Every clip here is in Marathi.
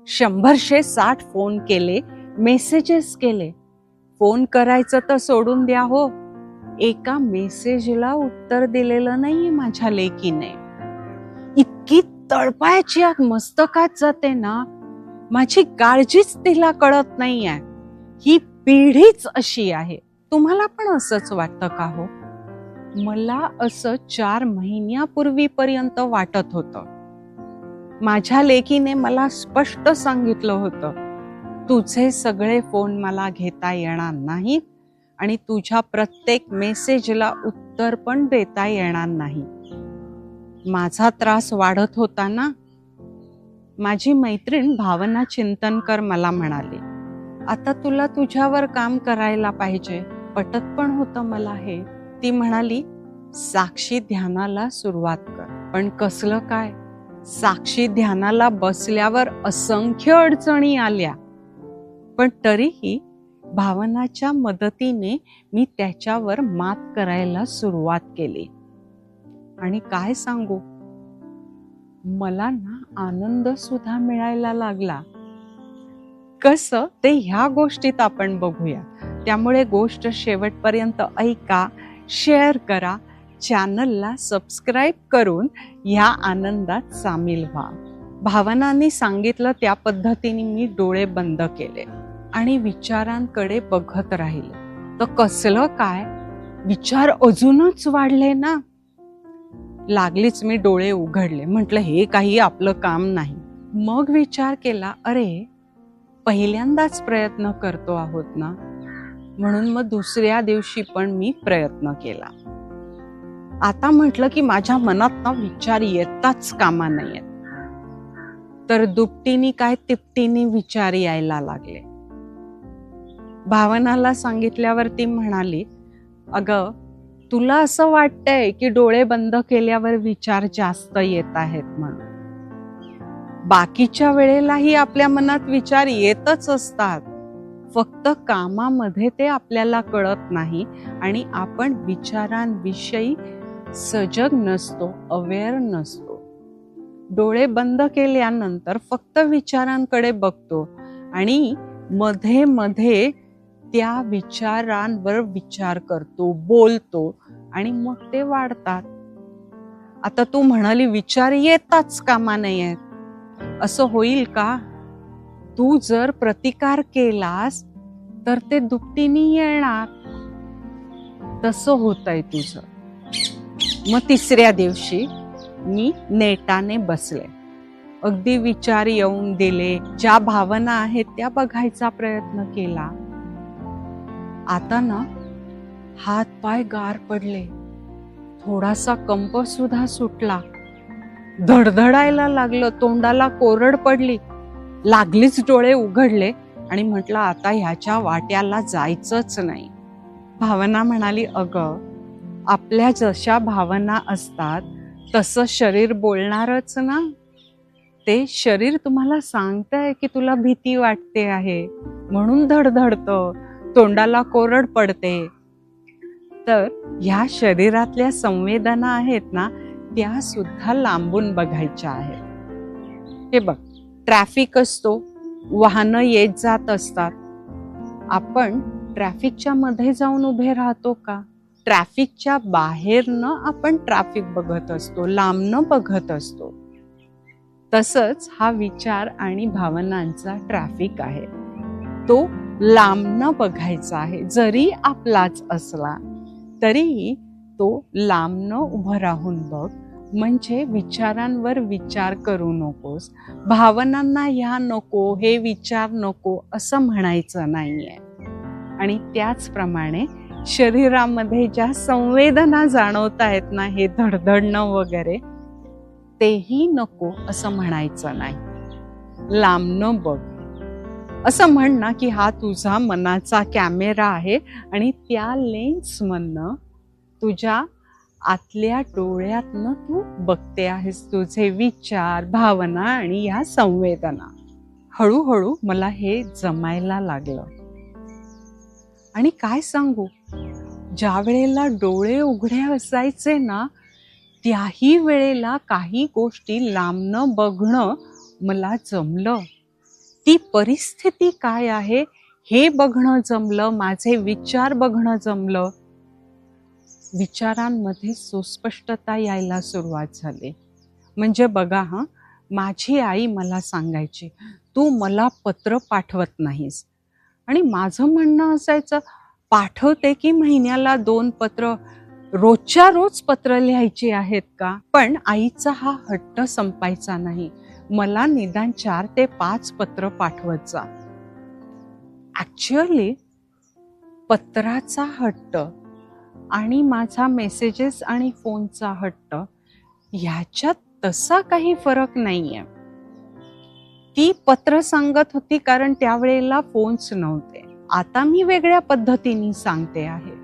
100-160 फोन केले, मेसेजेस केले. फोन करायचं तर सोडून द्या हो, एका मेसेजला उत्तर दिलेलं नाहीये माझ्या लेकीने. इतकी तळपायाची आग मस्तकात जाते ना, माझी काळजीच तिला कळत नाहीये. ही पिढीच अशी आहे. तुम्हाला पण असंच वाटतं का हो? मला असं 4 महिन्यापूर्वीपर्यंत वाटत होतं. माझ्या लेकीने मला स्पष्ट सांगितलं होतं, तुझे सगळे फोन मला घेता येणार नाहीत आणि तुझ्या प्रत्येक मेसेजला उत्तर पण देता येणार नाही. माझा त्रास वाढत होता ना. माझी मैत्रीण भावना चिंतनकर मला म्हणाली, आता तुला तुझ्यावर काम करायला पाहिजे. पटत पण होतं मला हे. ती म्हणाली, साक्षी ध्यानाला सुरुवात कर. पण कसलं काय? साक्षी ध्यानाला बसल्यावर असंख्य अडचणी आल्या, पण तरीही भावनाच्या मदतीने मी त्याच्यावर मात करायला सुरुवात केली. आणि काय सांगू, मला ना आनंद सुद्धा मिळायला लागला. कसं ते ह्या गोष्टीत आपण बघूया. त्यामुळे गोष्ट शेवटपर्यंत ऐका, शेअर करा, चॅनलला सबस्क्राईब करून ह्या आनंदात सामील व्हा. भावनांनी सांगितलं त्या पद्धतीने मी डोळे बंद केले आणि विचारांकडे बघत राहिले. तर कसलं काय, विचार अजूनच वाढले ना. लागलीच मी डोळे उघडले. म्हटलं हे काही आपलं काम नाही. मग विचार केला, अरे पहिल्यांदाच प्रयत्न करतो आहोत ना, म्हणून मग दुसऱ्या दिवशी पण मी प्रयत्न केला. आता म्हटलं की माझ्या मनात ना विचार येताच कामा नाहीयेत. तर दुपटीनी काय तिपटीनी विचार यायला लागले. भावनाला सांगितल्यावर ती म्हणाली, अगं तुला असं वाटतंय की डोळे बंद केल्यावर विचार जास्त येत आहेत म्हणून. बाकीच्या वेळेलाही आपल्या मनात विचार येतच असतात, फक्त कामामध्ये ते आपल्याला कळत नाही आणि आपण विचारांविषयी सजग नसतो, अवेअर नसतो. डोळे बंद केल्यानंतर फक्त विचारांकडे बघतो आणि मध्ये मध्ये त्या विचारांवर विचार करतो, बोलतो आणि मग ते वाढतात. आता तू म्हणाली विचार येताच कामा नाहीयेत, असं होईल का? तू जर प्रतिकार केलास तर ते दुपटीने येणार. तसं होतंय तुझं. मग तिसऱ्या दिवशी मी नेटाने बसले. अगदी विचार येऊन दिले, ज्या भावना आहेत त्या बघायचा प्रयत्न केला. आता ना हात पाय गार पडले, थोडासा कंप सुद्धा सुटला, धडधडायला लागलं, तोंडाला कोरड पडली. लागलीच डोळे उघडले आणि म्हटलं आता ह्याच्या वाट्याला जायचंच नाही. भावना म्हणाली, अगं आपल्या जशा भावना असतात तसं शरीर बोलणारच ना. ते शरीर तुम्हाला सांगतंय की तुला भीती वाटते आहे म्हणून धडधडतं, तोंडाला कोरड पडते. तर ह्या शरीरातल्या संवेदना आहेत ना, त्या सुद्धा लांबून बघायच्या आहेत. हे बघ, ट्रॅफिक असतो, वाहनं येत जात असतात. आपण ट्रॅफिकच्या मध्ये जाऊन उभे राहतो का? ट्रॅफिकच्या बाहेरनं आपण ट्रॅफिक बघत असतो, लांबनं बघत असतो. तसंच हा विचार आणि भावनांचा ट्रॅफिक आहे, तो लांबनं बघायचा आहे. जरी आपलाच असला तरीही तो लांबनं उभं राहून बघ. म्हणजे विचारांवर विचार करू नकोस, भावनांना ह्या नको, हे विचार नको असं म्हणायचं नाहीये. आणि त्याचप्रमाणे शरीरामध्ये ज्या संवेदना जाणवतायत ना, हे धडधडणं वगैरे, तेही नको असं म्हणायचं नाही. लांबनं बघ असं म्हण ना की हा तुझा मनाचा कॅमेरा आहे आणि त्या लेन्समधनं तुझ्या आतल्या डोळ्यातनं तू बघते आहेस तुझे विचार, भावना आणि या संवेदना. हळूहळू मला हे जमायला लागलं. आणि काय सांगू, ज्या वेळेला डोळे उघडे असायचे ना, त्याही वेळेला काही गोष्टी लांबनं बघणं मला जमलं. ती परिस्थिती काय आहे हे बघणं जमलं, माझे विचार बघणं जमलं. विचारांमध्ये सुस्पष्टता यायला सुरुवात झाली. म्हणजे बघा माझी आई मला सांगायची, तू मला पत्र पाठवत नाहीस. आणि माझं म्हणणं असायचं, पाठवते की महिन्याला 2 पत्र, रोजच्या रोज पत्र लिहायची आहेत का? पण आईचा हा हट्ट संपायचा नाही. मला निदान 4 ते 5 पत्र पाठवत जा. ऍक्च्युअली पत्राचा हट्ट आणि माझा मेसेजेस आणि फोनचा हट्ट ह्याच्यात तसा काही फरक नाहीये. ती पत्र सांगत होती कारण त्यावेळेला फोन्स नव्हते. आता मी वेगळ्या पद्धतीने सांगते आहे.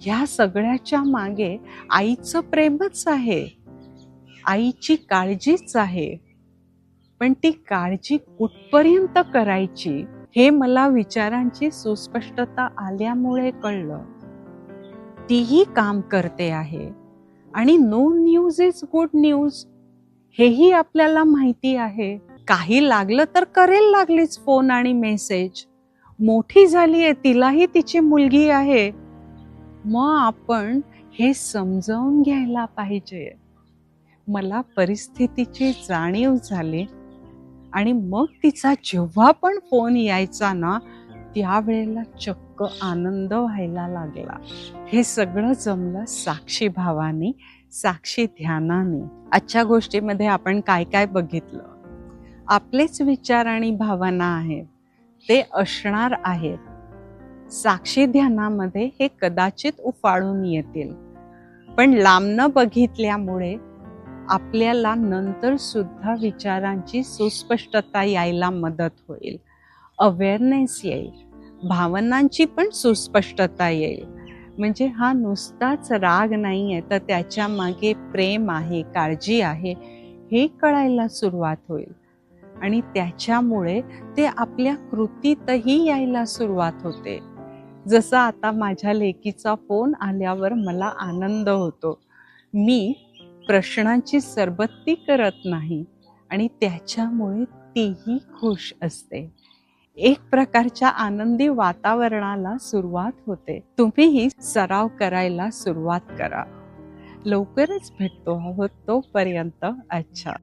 ह्या सगळ्याच्या मागे आईचं प्रेमच आहे, आईची काळजीच आहे. पण ती काळजी कुठपर्यंत करायची हे मला विचारांची सुस्पष्टता आल्यामुळे कळलं. तीही काम करते आहे आणि no news is good news हेही आपल्याला माहिती आहे. काही लागलं तर करेल लागलीच फोन आणि मेसेज. मोठी झालीये, तिलाही तिची मुलगी आहे. मग आपण हे समजावून घ्यायला पाहिजे. मला परिस्थितीची जाणीव झाली आणि मग तिचा जेव्हा पण फोन यायचा ना, त्यावेळेला चक्क आनंद व्हायला लागला. हे सगळं जमलं साक्षी भावानी, साक्षी ध्यानाने. आजच्या गोष्टीमध्ये आपण काय काय बघितलं? आपलेच विचार आणि भावना आहेत, ते असणार आहेत. साक्षी ध्यानामध्ये हे कदाचित उफाळून येतील, पण लांबनं बघितल्यामुळे आपल्याला नंतर सुद्धा विचारांची सुस्पष्टता यायला मदत होईल, अवेअरनेस येईल, भावनांची पण सुस्पष्टता येईल. म्हणजे हा नुसताच राग नाहीये, तर त्याच्या मागे प्रेम आहे, काळजी आहे, हे कळायला सुरुवात होईल. आणि त्याच्यामुळे ते आपल्या कृतीतही यायला सुरुवात होते. जसं आता माझ्या लेकीचा फोन आल्यावर मला आनंद होतो. मी प्रश्नांची सरबत्ती करत नाही आणि त्याच्यामुळे तीही खुश असते. एक प्रकारच्या आनंदी वातावरणाला सुरुवात होते. तुम्हीही सराव करायला सुरुवात करा. लवकरच भेटतो आहोत. तोपर्यंत अच्छा.